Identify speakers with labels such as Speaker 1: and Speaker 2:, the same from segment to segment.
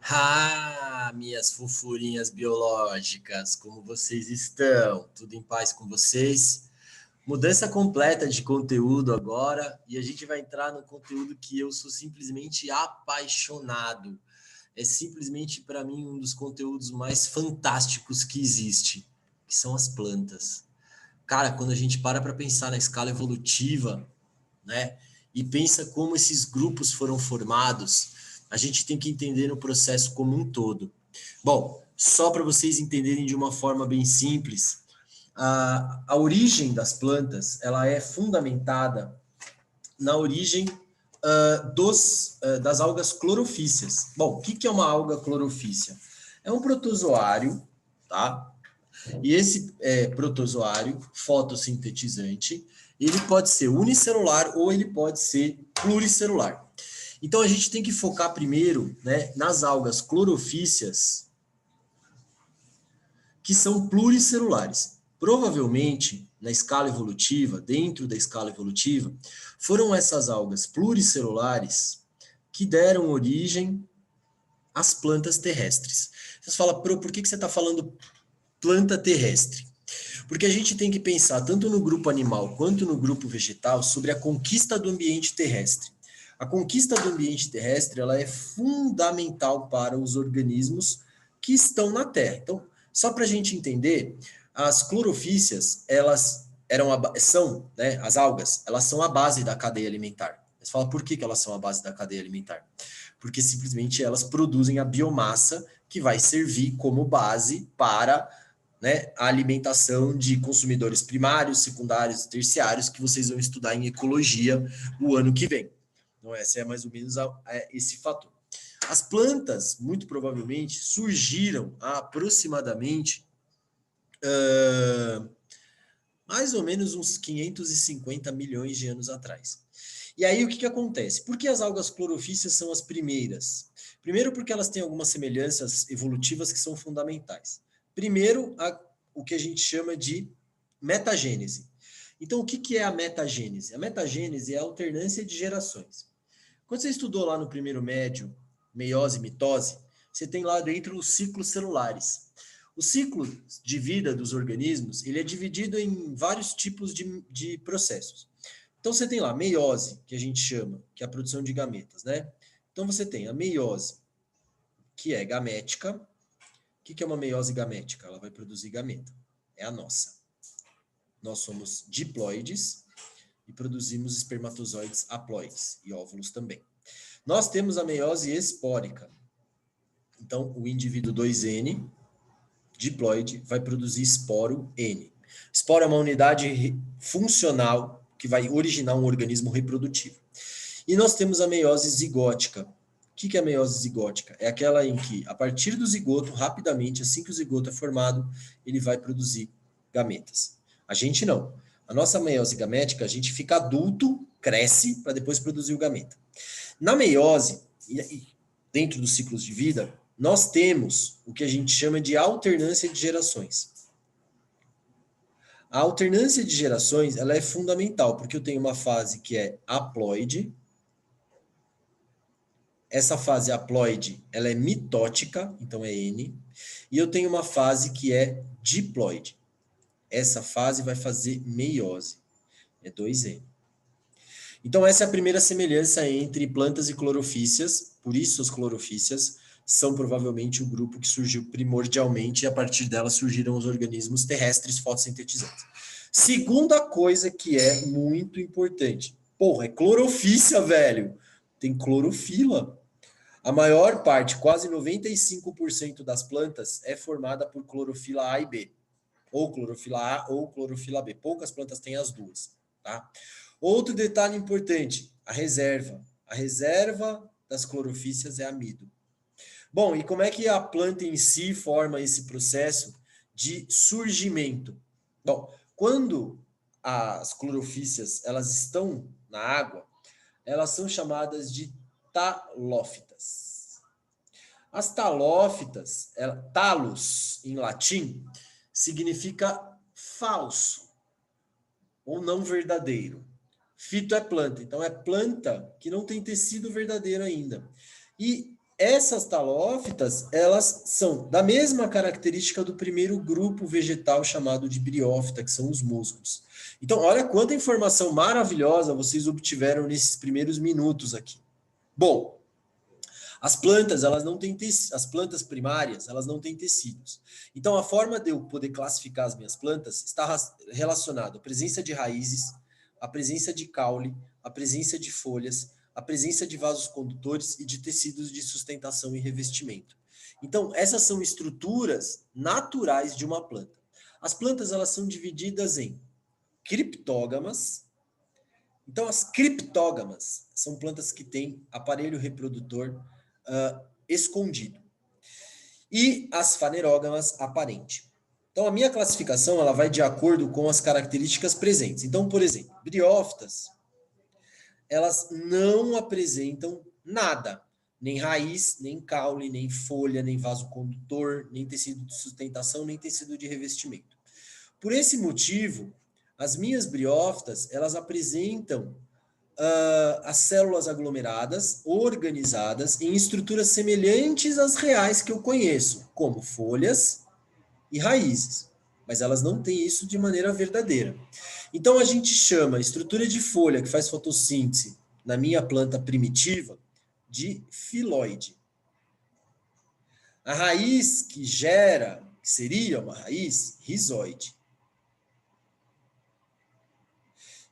Speaker 1: Ah, minhas fofurinhas biológicas, como vocês estão? Tudo em paz com vocês? Mudança completa de conteúdo agora e a gente vai entrar no conteúdo que eu sou simplesmente apaixonado. É simplesmente para mim um dos conteúdos mais fantásticos que existe, que são as plantas. Cara, quando a gente para pensar na escala evolutiva, né? E pensa como esses grupos foram formados, a gente tem que entender no processo como um todo. Bom, só para vocês entenderem de uma forma bem simples, a origem das plantas ela é fundamentada na origem das algas clorofíceas. Bom, o que é uma alga clorofícia? É um protozoário, tá? E esse protozoário fotossintetizante, ele pode ser unicelular ou ele pode ser pluricelular. Então a gente tem que focar primeiro, né, nas algas clorofícias, que são pluricelulares. Provavelmente, na escala evolutiva, dentro da escala evolutiva, foram essas algas pluricelulares que deram origem às plantas terrestres. Você fala, por que você está falando planta terrestre? Porque a gente tem que pensar tanto no grupo animal quanto no grupo vegetal sobre a conquista do ambiente terrestre. A conquista do ambiente terrestre ela é fundamental para os organismos que estão na Terra. Então, só para a gente entender, as clorofícias, são, né, as algas, elas são a base da cadeia alimentar. Você fala, por que elas são a base da cadeia alimentar? Porque simplesmente elas produzem a biomassa que vai servir como base para, né, a alimentação de consumidores primários, secundários, terciários, que vocês vão estudar em ecologia o ano que vem. Então, essa é mais ou menos esse fator. As plantas, muito provavelmente, surgiram há aproximadamente mais ou menos uns 550 milhões de anos atrás. E aí, o que acontece? Por que as algas clorofícias são as primeiras? Primeiro, porque elas têm algumas semelhanças evolutivas que são fundamentais. Primeiro, o que a gente chama de metagênese. Então, o que é a metagênese? A metagênese é a alternância de gerações. Quando você estudou lá no primeiro médio, meiose e mitose, você tem lá dentro os ciclos celulares. O ciclo de vida dos organismos ele é dividido em vários tipos de processos. Então, você tem lá a meiose, que a gente chama, que é a produção de gametas, né? Então, você tem a meiose, que é gamética. O que é uma meiose gamética? Ela vai produzir gameta. É a nossa. Nós somos diploides e produzimos espermatozoides haploides e óvulos também. Nós temos a meiose espórica. Então, o indivíduo 2N, diploide, vai produzir esporo N. Esporo é uma unidade funcional que vai originar um organismo reprodutivo. E nós temos a meiose zigótica. O que é a meiose zigótica? É aquela em que, a partir do zigoto, rapidamente, assim que o zigoto é formado, ele vai produzir gametas. A gente não. A nossa meiose gamética, a gente fica adulto, cresce, para depois produzir o gameta. Na meiose, dentro dos ciclos de vida, nós temos o que a gente chama de alternância de gerações. A alternância de gerações ela é fundamental, porque eu tenho uma fase que é haploide. Essa fase haploide ela é mitótica, então é N. E eu tenho uma fase que é diploide. Essa fase vai fazer meiose, é 2N. Então, essa é a primeira semelhança entre plantas e clorofícias, por isso as clorofícias são provavelmente o grupo que surgiu primordialmente e a partir dela surgiram os organismos terrestres fotossintetizantes. Segunda coisa que é muito importante. Porra, é clorofícia, velho. Tem clorofila. A maior parte, quase 95% das plantas é formada por clorofila A e B. Ou clorofila A ou clorofila B. Poucas plantas têm as duas, tá? Outro detalhe importante, a reserva. A reserva das clorofícias é amido. Bom, e como é que a planta em si forma esse processo de surgimento? Bom, quando as clorofícias elas estão na água, elas são chamadas de talófitas. As talófitas, talos em latim, significa falso ou não verdadeiro. Fito é planta, então é planta que não tem tecido verdadeiro ainda. E essas talófitas, elas são da mesma característica do primeiro grupo vegetal chamado de briófita, que são os musgos. Então, olha quanta informação maravilhosa vocês obtiveram nesses primeiros minutos aqui. Bom, as plantas, elas não têm as plantas primárias, elas não têm tecidos. Então, a forma de eu poder classificar as minhas plantas está relacionada à presença de raízes, à presença de caule, à presença de folhas, à presença de vasos condutores e de tecidos de sustentação e revestimento. Então, essas são estruturas naturais de uma planta. As plantas, elas são divididas em criptógamas. Então, as criptógamas são plantas que têm aparelho reprodutor escondido. E as fanerógamas aparente. Então, a minha classificação ela vai de acordo com as características presentes. Então, por exemplo, briófitas, elas não apresentam nada, nem raiz, nem caule, nem folha, nem vaso condutor, nem tecido de sustentação, nem tecido de revestimento. Por esse motivo, as minhas briófitas, elas apresentam as células aglomeradas, organizadas em estruturas semelhantes às reais que eu conheço, como folhas e raízes, mas elas não têm isso de maneira verdadeira. Então a gente chama a estrutura de folha que faz fotossíntese na minha planta primitiva de filoide. A raiz que gera, que seria uma raiz, rizoide.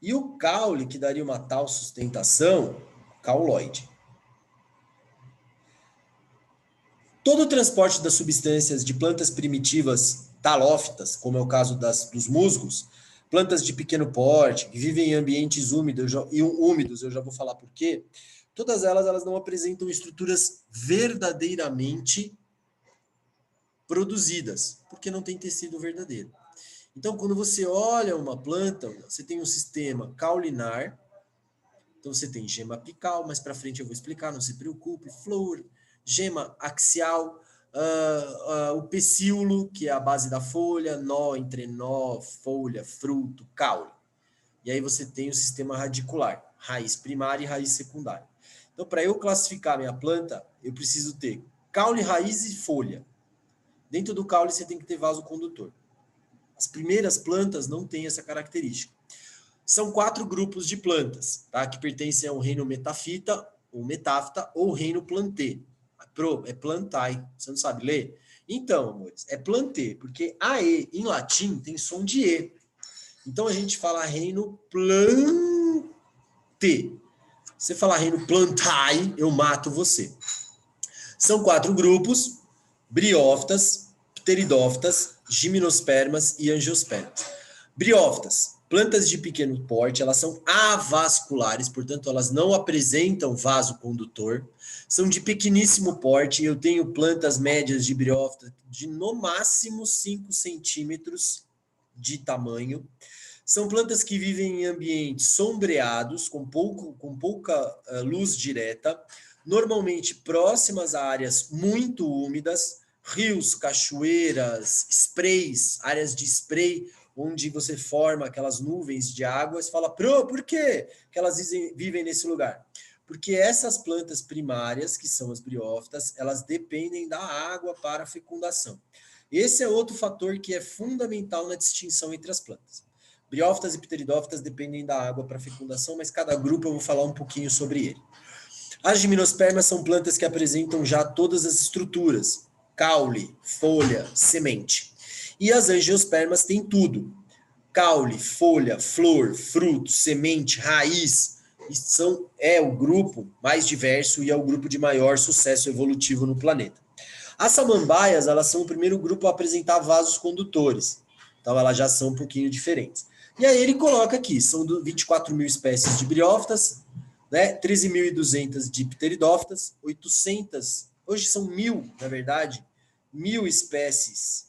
Speaker 1: E o caule, que daria uma tal sustentação, cauloide. Todo o transporte das substâncias de plantas primitivas talófitas, como é o caso dos musgos, plantas de pequeno porte, que vivem em ambientes úmidos, eu já vou falar por quê, todas elas não apresentam estruturas verdadeiramente produzidas, porque não tem tecido verdadeiro. Então, quando você olha uma planta, você tem um sistema caulinar. Então, você tem gema apical, mais para frente eu vou explicar, não se preocupe. Flor, gema axial, o pecíolo, que é a base da folha, nó, entrenó, folha, fruto, caule. E aí você tem o sistema radicular, raiz primária e raiz secundária. Então, para eu classificar minha planta, eu preciso ter caule, raiz e folha. Dentro do caule, você tem que ter vaso condutor. As primeiras plantas não têm essa característica. São 4 grupos de plantas, tá? Que pertencem ao reino metafita, ou metáfita, ou reino plantê. É plantae, você não sabe ler? Então, amores, é plantê, porque AE em latim tem som de E. Então a gente fala reino plantê. Você falar reino plantae, eu mato você. São 4 grupos: briófitas, pteridófitas, gimnospermas e angiospermas. Briófitas, plantas de pequeno porte, elas são avasculares, portanto, elas não apresentam vaso condutor, são de pequeníssimo porte, eu tenho plantas médias de briófita de no máximo 5 centímetros de tamanho. São plantas que vivem em ambientes sombreados, com pouca luz direta, normalmente próximas a áreas muito úmidas, rios, cachoeiras, sprays, áreas de spray, onde você forma aquelas nuvens de água. Você fala, por quê que elas vivem nesse lugar? Porque essas plantas primárias, que são as briófitas, elas dependem da água para a fecundação. Esse é outro fator que é fundamental na distinção entre as plantas. Briófitas e pteridófitas dependem da água para a fecundação, mas cada grupo eu vou falar um pouquinho sobre ele. As gimnospermas são plantas que apresentam já todas as estruturas: caule, folha, semente. E as angiospermas têm tudo: caule, folha, flor, fruto, semente, raiz. É o grupo mais diverso e é o grupo de maior sucesso evolutivo no planeta. As samambaias, elas são o primeiro grupo a apresentar vasos condutores. Então, elas já são um pouquinho diferentes. E aí ele coloca aqui, são 24 mil espécies de briófitas, né? 13.200 de pteridófitas, 800, hoje são 1.000, na verdade, 1.000 espécies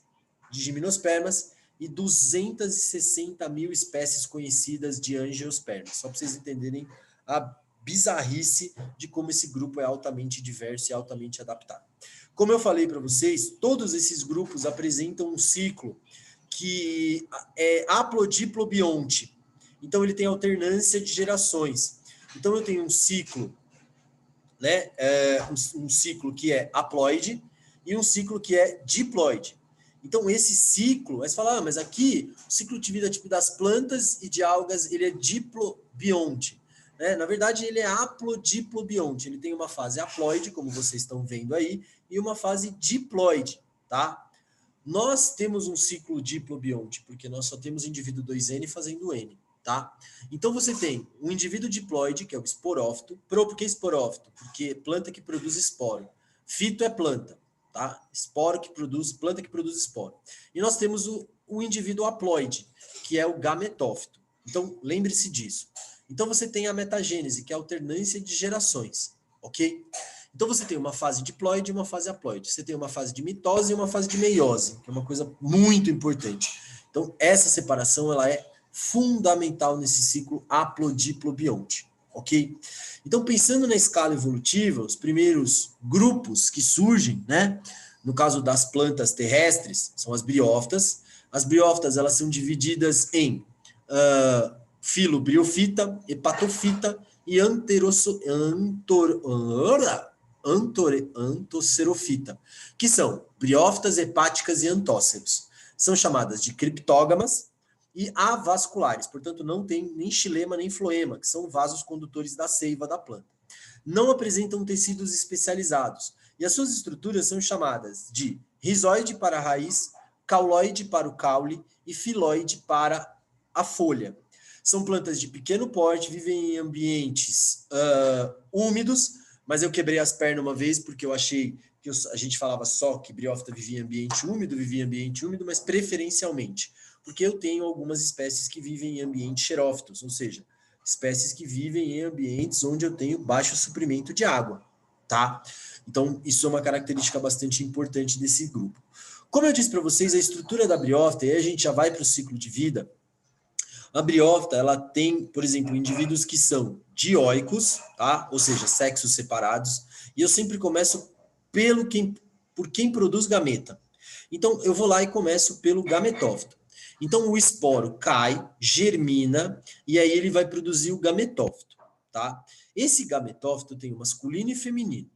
Speaker 1: de gimnospermas e 260 mil espécies conhecidas de angiospermas. Só para vocês entenderem a bizarrice de como esse grupo é altamente diverso e altamente adaptado. Como eu falei para vocês, todos esses grupos apresentam um ciclo que é haplodiplobionte. Então, ele tem alternância de gerações. Então, eu tenho um ciclo né, um ciclo que é haploide e um ciclo que é diploide. Então, esse ciclo, aí você fala, mas aqui o ciclo de vida tipo das plantas e de algas, ele é diplobionte. Né? Na verdade, ele é haplodiplobionte. Ele tem uma fase haploide, como vocês estão vendo aí, e uma fase diploide, tá? Nós temos um ciclo diplobionte, porque nós só temos indivíduo 2N fazendo N, tá? Então você tem um indivíduo diploide, que é o esporófito. Por que esporófito? Porque planta que produz esporo. Fito é planta, tá? Planta que produz esporo. E nós temos o indivíduo haploide, que é o gametófito. Então, lembre-se disso. Então você tem a metagênese, que é a alternância de gerações, ok? Então você tem uma fase diploide e uma fase haploide. Você tem uma fase de mitose e uma fase de meiose, que é uma coisa muito importante. Então essa separação ela é fundamental nesse ciclo haplodiplobionte, ok? Então pensando na escala evolutiva, os primeiros grupos que surgem, né? No caso das plantas terrestres, são as briófitas. As briófitas elas são divididas em filobriofita, hepatofita e antocerofita, que são briófitas, hepáticas e antóceros. São chamadas de criptógamas e avasculares, portanto não tem nem xilema nem floema, que são vasos condutores da seiva da planta. Não apresentam tecidos especializados e as suas estruturas são chamadas de rizoide para a raiz, cauloide para o caule e filoide para a folha. São plantas de pequeno porte, vivem em ambientes úmidos, mas eu quebrei as pernas uma vez porque eu achei que a gente falava só que briófita vivia em ambiente úmido, mas preferencialmente, porque eu tenho algumas espécies que vivem em ambientes xerófitos, ou seja, espécies que vivem em ambientes onde eu tenho baixo suprimento de água, tá? Então, isso é uma característica bastante importante desse grupo. Como eu disse para vocês, a estrutura da briófita, e aí a gente já vai para o ciclo de vida. A briófita, ela tem, por exemplo, indivíduos que são dioicos, tá? Ou seja, sexos separados, e eu sempre começo por quem produz gameta. Então, eu vou lá e começo pelo gametófito. Então, o esporo cai, germina, e aí ele vai produzir o gametófito, tá? Esse gametófito tem o masculino e feminino.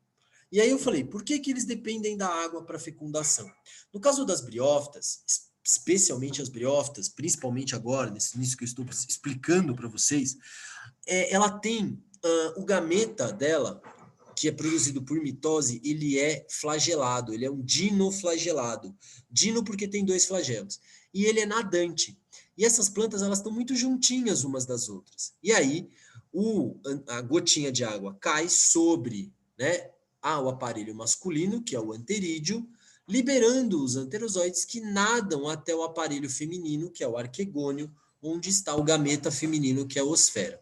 Speaker 1: E aí eu falei, por que eles dependem da água para fecundação? No caso das briófitas, especialmente as briófitas, principalmente agora, nisso que eu estou explicando para vocês, ela tem o gameta dela, que é produzido por mitose, ele é flagelado, ele é um dinoflagelado. Dino porque tem 2 flagelos. E ele é nadante. E essas plantas, elas estão muito juntinhas umas das outras. E aí, a gotinha de água cai sobre, né, o aparelho masculino, que é o anterídeo, liberando os anterozoides que nadam até o aparelho feminino, que é o arquegônio, onde está o gameta feminino, que é a osfera.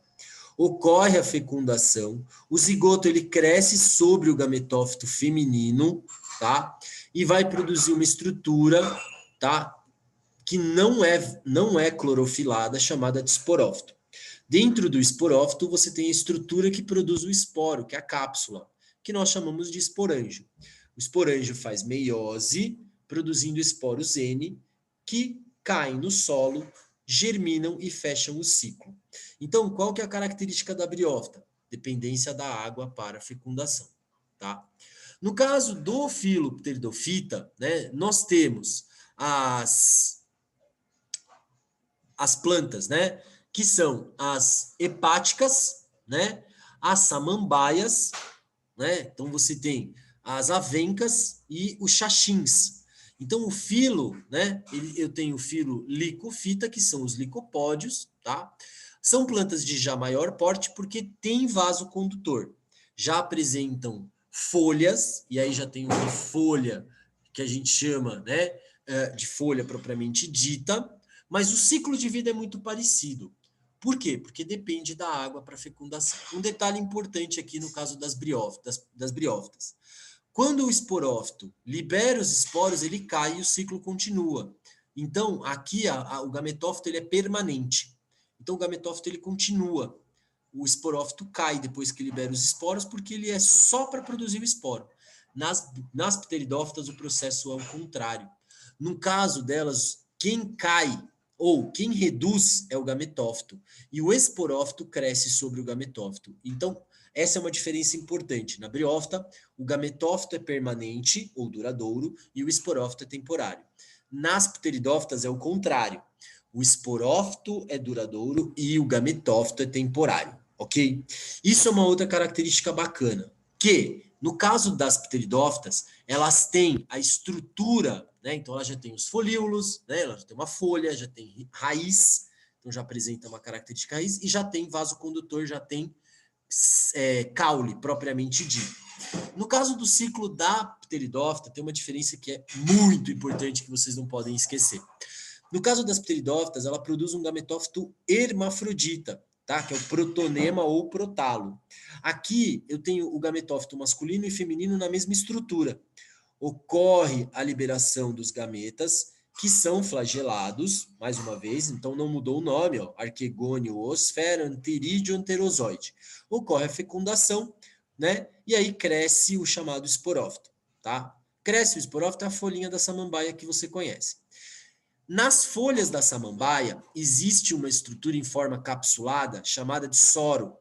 Speaker 1: Ocorre a fecundação, o zigoto ele cresce sobre o gametófito feminino, tá? E vai produzir uma estrutura, tá? Que não é clorofilada, chamada de esporófito. Dentro do esporófito, você tem a estrutura que produz o esporo, que é a cápsula, que nós chamamos de esporângio. O esporângio faz meiose, produzindo esporos N, que caem no solo, germinam e fecham o ciclo. Então, qual que é a característica da briófita? Dependência da água para a fecundação, tá? No caso do filopteridofita, né, nós temos as plantas, né, que são as hepáticas, né, as samambaias, né? Então você tem as avencas e os xaxins. Então o filo, né? Eu tenho o filo licofita, que são os licopódios, tá? São plantas de já maior porte porque tem vaso condutor. Já apresentam folhas, e aí já tem uma folha que a gente chama, né, de folha propriamente dita, mas o ciclo de vida é muito parecido. Por quê? Porque depende da água para fecundação. Um detalhe importante aqui no caso das briófitas. Quando o esporófito libera os esporos, ele cai e o ciclo continua. Então, aqui o gametófito ele é permanente. Então, o gametófito ele continua. O esporófito cai depois que libera os esporos, porque ele é só para produzir o esporo. Nas pteridófitas, o processo é o contrário. No caso delas, quem cai ou quem reduz é o gametófito, e o esporófito cresce sobre o gametófito. Então, Essa é uma diferença importante. Na briófita, o gametófito é permanente ou duradouro e o esporófito é temporário. Nas pteridófitas é o contrário. O esporófito é duradouro e o gametófito é temporário, ok? Isso é uma outra característica bacana, que no caso das pteridófitas, elas têm a estrutura, né? Então ela já tem os folíolos, né? Ela já tem uma folha, já tem raiz, então já apresenta uma característica raiz e já tem vaso condutor, já tem caule propriamente dito. No caso do ciclo da pteridófita, tem uma diferença que é muito importante que vocês não podem esquecer. No caso das pteridófitas, ela produz um gametófito hermafrodita, tá? Que é o protonema ou protalo. Aqui eu tenho o gametófito masculino e feminino na mesma estrutura. Ocorre a liberação dos gametas, que são flagelados, mais uma vez, então não mudou o nome, ó, arquegônio, osfera, anterídeo, anterozoide. Ocorre a fecundação, né? E aí cresce o chamado esporófito, tá? Cresce o esporófito, é a folhinha da samambaia que você conhece. Nas folhas da samambaia, existe uma estrutura em forma capsulada chamada de soro.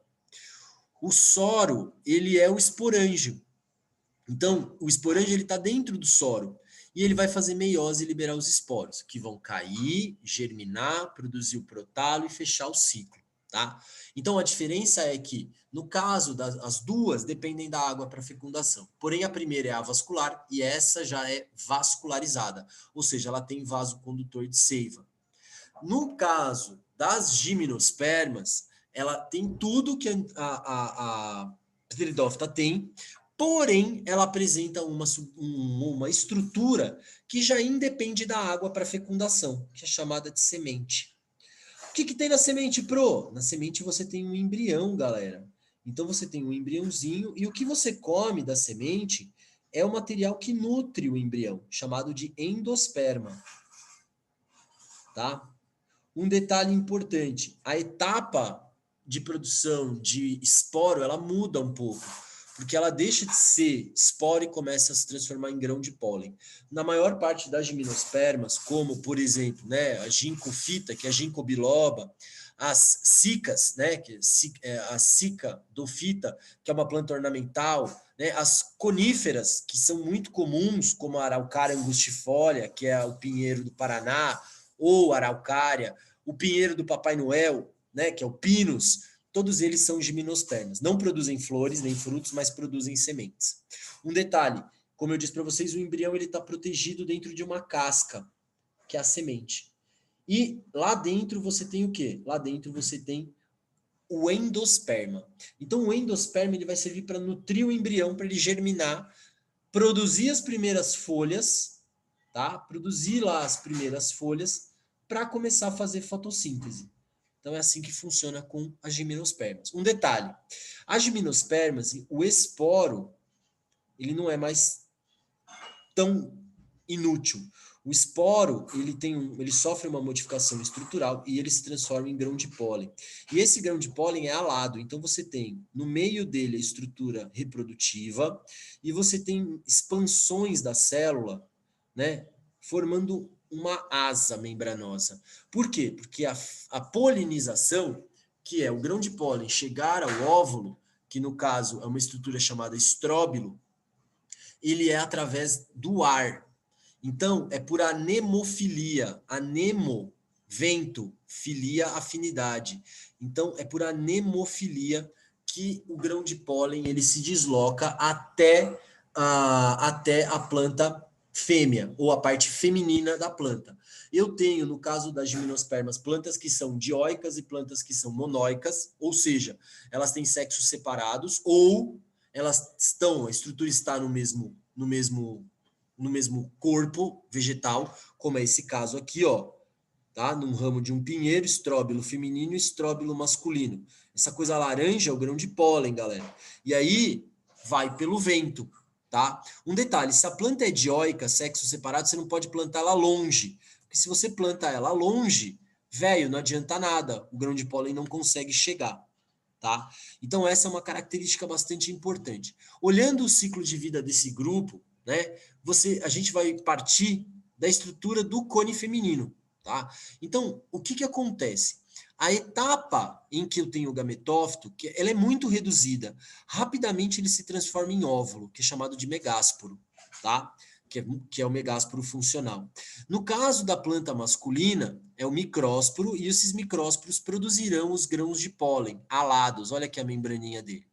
Speaker 1: O soro, ele é o esporângio. Então, o esporângio ele está dentro do soro e ele vai fazer meiose e liberar os esporos, que vão cair, germinar, produzir o protalo e fechar o ciclo, tá? Então, a diferença é que, no caso das duas, dependem da água para fecundação. Porém, a primeira é avascular e essa já é vascularizada, ou seja, ela tem vaso condutor de seiva. No caso das gimnospermas, ela tem tudo que a pteridófita tem, porém, ela apresenta uma estrutura que já independe da água para fecundação, que é chamada de semente. O que tem na semente, Pro? Na semente você tem um embrião, galera. Então você tem um embriãozinho e o que você come da semente é o material que nutre o embrião, chamado de endosperma. Tá? Um detalhe importante, a etapa de produção de esporo, ela muda um pouco, porque ela deixa de ser esporo e começa a se transformar em grão de pólen. Na maior parte das gimnospermas, como, por exemplo, né, a ginkgofita, que é a ginkgo biloba, as cicas, né, que é a cica dofita, que é uma planta ornamental, né, as coníferas, que são muito comuns, como a araucária angustifolia, que é o pinheiro do Paraná, ou araucária, o pinheiro do Papai Noel, né, que é o pinus, todos eles são gimnospermas. Não produzem flores nem frutos, mas produzem sementes. Um detalhe, como eu disse para vocês, o embrião ele está protegido dentro de uma casca, que é a semente. E lá dentro você tem o quê? Lá dentro você tem o endosperma. Então o endosperma ele vai servir para nutrir o embrião, para ele germinar, produzir as primeiras folhas, tá? Produzir lá as primeiras folhas para começar a fazer fotossíntese. Então é assim que funciona com as gimnospermas. Um detalhe, as gimnospermas, o esporo, ele não é mais tão inútil. O esporo, ele sofre uma modificação estrutural e ele se transforma em grão de pólen. E esse grão de pólen é alado, então você tem no meio dele a estrutura reprodutiva e você tem expansões da célula, né, formando uma asa membranosa. Por quê? Porque a polinização, que é o grão de pólen chegar ao óvulo, que no caso é uma estrutura chamada estróbilo, ele é através do ar. Então, é por anemofilia. Anemo, vento, filia, afinidade. Então, é por anemofilia que o grão de pólen ele se desloca até a planta fêmea, ou a parte feminina da planta. Eu tenho, no caso das gimnospermas, plantas que são dioicas e plantas que são monóicas, ou seja, elas têm sexos separados, ou elas estão, a estrutura está no mesmo corpo vegetal, como é esse caso aqui, ó, tá? Num ramo de um pinheiro, estróbilo feminino e estróbilo masculino. Essa coisa laranja é o grão de pólen, galera. E aí vai pelo vento, tá? Um detalhe, se a planta é dioica, sexo separado, você não pode plantar ela longe. Porque se você planta ela longe, velho, não adianta nada. O grão de pólen não consegue chegar. Tá? Então, essa é uma característica bastante importante. Olhando o ciclo de vida desse grupo, né, a gente vai partir da estrutura do cone feminino. Tá? Então, o que acontece? A etapa em que eu tenho o gametófito, ela é muito reduzida. Rapidamente ele se transforma em óvulo, que é chamado de megásporo, tá? Que é o megásporo funcional. No caso da planta masculina, é o micrósporo, e esses micrósporos produzirão os grãos de pólen alados. Olha aqui a membraninha dele.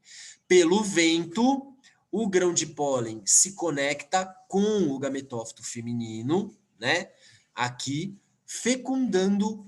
Speaker 1: Pelo vento, o grão de pólen se conecta com o gametófito feminino, né? Aqui, fecundando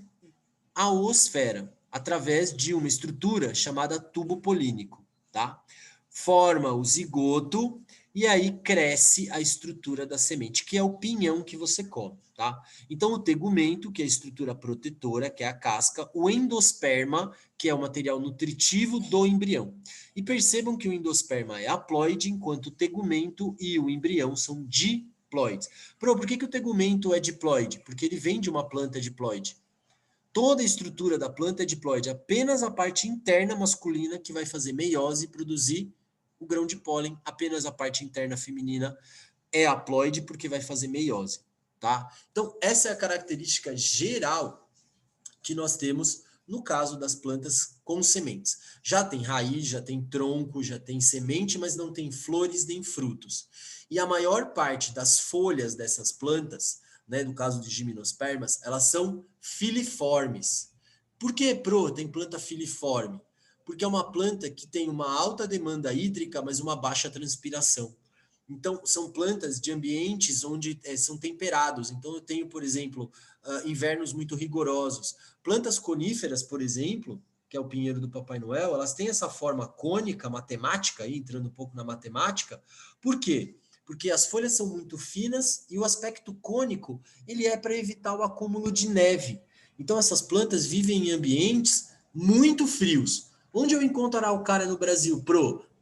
Speaker 1: a oosfera através de uma estrutura chamada tubo polínico, tá? Forma o zigoto e aí cresce a estrutura da semente, que é o pinhão que você come, tá? Então o tegumento, que é a estrutura protetora, que é a casca, o endosperma, que é o material nutritivo do embrião. E percebam que o endosperma é haploide, enquanto o tegumento e o embrião são diploides. Por que o tegumento é diploide? Porque ele vem de uma planta diploide. Toda a estrutura da planta é diploide, apenas a parte interna masculina que vai fazer meiose e produzir o grão de pólen, apenas a parte interna feminina é haploide porque vai fazer meiose, tá? Então, essa é a característica geral que nós temos no caso das plantas com sementes. Já tem raiz, já tem tronco, já tem semente, mas não tem flores nem frutos. E a maior parte das folhas dessas plantas, né, no caso de gimnospermas, elas são filiformes. Por que, Pro, tem planta filiforme? Porque é uma planta que tem uma alta demanda hídrica, mas uma baixa transpiração. Então, são plantas de ambientes onde são temperados. Então, eu tenho, por exemplo, invernos muito rigorosos. Plantas coníferas, por exemplo, que é o pinheiro do Papai Noel, elas têm essa forma cônica, matemática, aí, entrando um pouco na matemática. Por quê? Porque as folhas são muito finas e o aspecto cônico ele é para evitar o acúmulo de neve. Então, essas plantas vivem em ambientes muito frios. Onde eu encontro araucária no Brasil?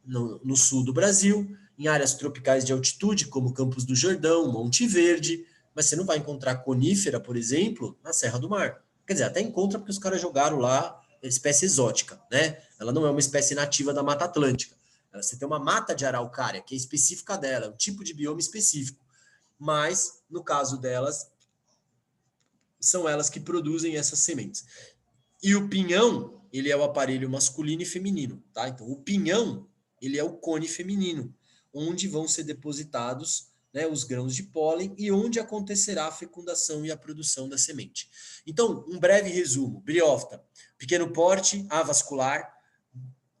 Speaker 1: No sul do Brasil, em áreas tropicais de altitude, como Campos do Jordão, Monte Verde, mas você não vai encontrar conífera, por exemplo, na Serra do Mar. Quer dizer, até encontra porque os caras jogaram lá espécie exótica, né? Ela não é uma espécie nativa da Mata Atlântica. Você tem uma mata de araucária, que é específica dela, é um tipo de bioma específico. Mas, no caso delas, são elas que produzem essas sementes. E o pinhão, ele é o aparelho masculino e feminino, tá? Então, o pinhão, ele é o cone feminino, onde vão ser depositados, né, os grãos de pólen e onde acontecerá a fecundação e a produção da semente. Então, um breve resumo. Briófita, pequeno porte, avascular,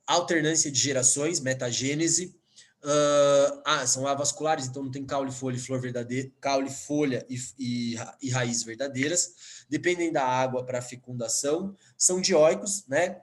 Speaker 1: alternância de gerações, metagênese, são avasculares, então não tem caule, folha e flor verdadeira, caule, folha e raiz verdadeiras, dependem da água para fecundação, são dioicos, né?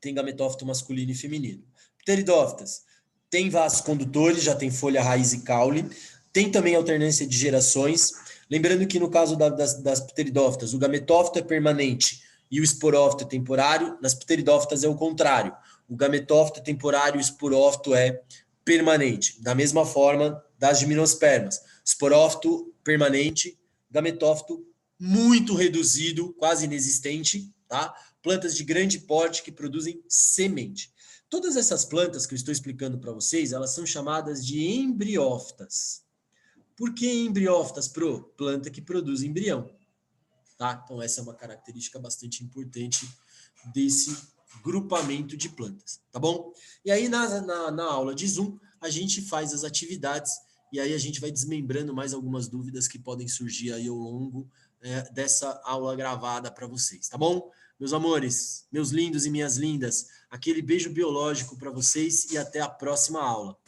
Speaker 1: Tem gametófito masculino e feminino. Pteridófitas, tem vasos condutores, já tem folha, raiz e caule, tem também alternância de gerações, lembrando que no caso das pteridófitas, o gametófito é permanente e o esporófito é temporário, nas pteridófitas é o contrário, o gametófito é temporário e o esporófito é permanente. Da mesma forma das gimnospermas. Esporófito permanente, gametófito muito reduzido, quase inexistente, tá? Plantas de grande porte que produzem semente. Todas essas plantas que eu estou explicando para vocês, elas são chamadas de embriófitas. Por que embriófitas, Pro? Planta que produz embrião, tá? Então essa é uma característica bastante importante desse grupamento de plantas, tá bom? E aí na aula de Zoom a gente faz as atividades e aí a gente vai desmembrando mais algumas dúvidas que podem surgir aí ao longo dessa aula gravada para vocês, tá bom? Meus amores, meus lindos e minhas lindas, aquele beijo biológico para vocês e até a próxima aula.